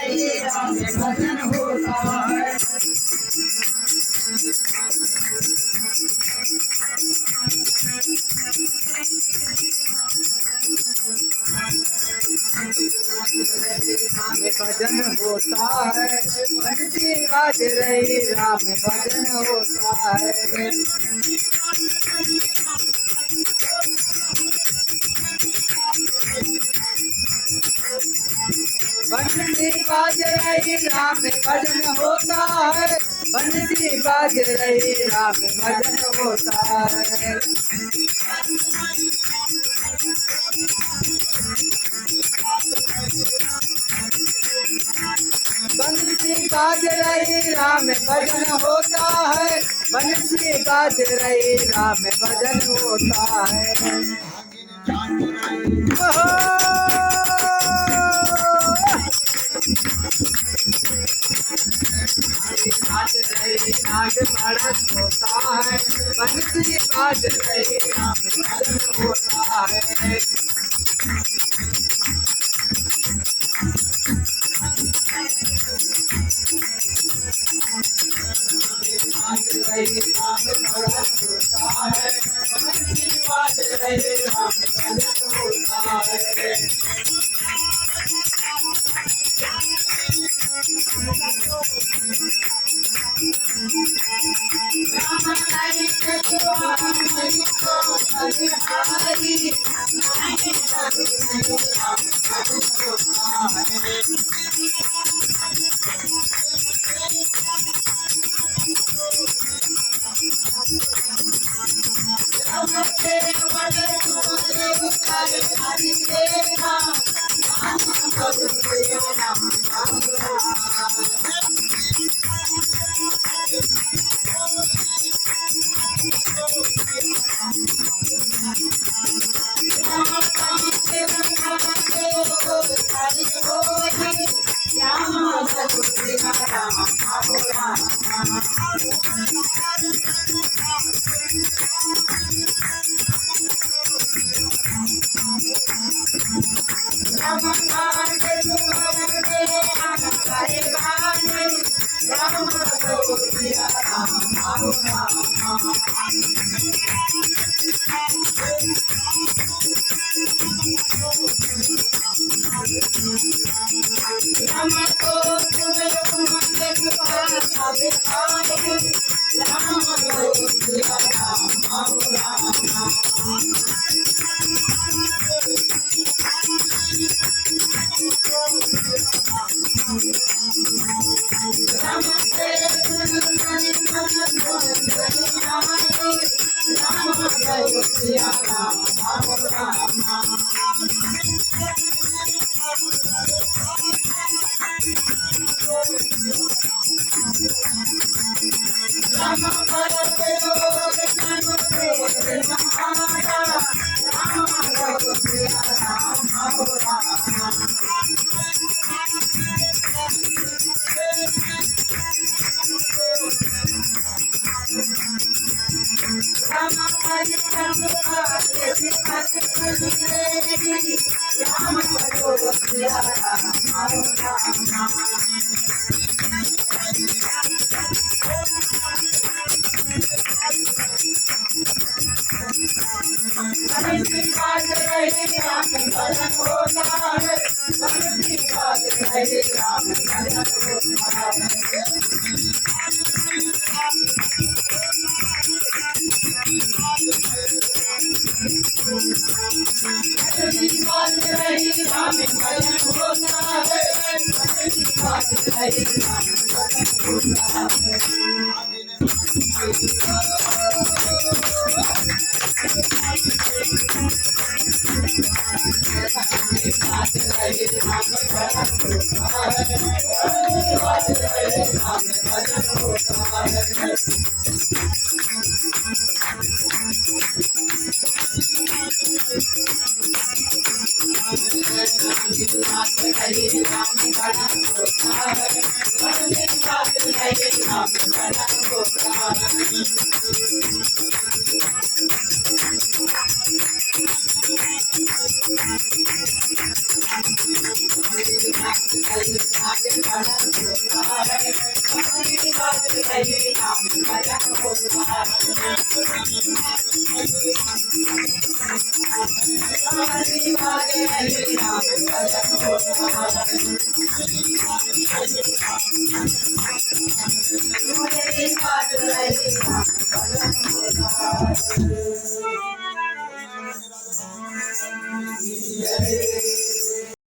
रही राम में भजन होता है। राम में भजन होता है, बंसी बाज रही राम में भजन होता है। बंसी बाज रही राम में भजन होता है, बंसी बाज रही राम में भजन होता है। बंसी बाज रही राम में भजन होता है, बंसी बाज रही राम में भजन होता है। बाज रही नाग बड़स होता है, बंसी बाज रही राम में भजन होता है। बाज रही नाग बड़स होता है, बंसी बाज रही राम में भजन होता है। बांसुरी बाज रही राम भजन होता है बांसुरी बाज रही राम भजन होता है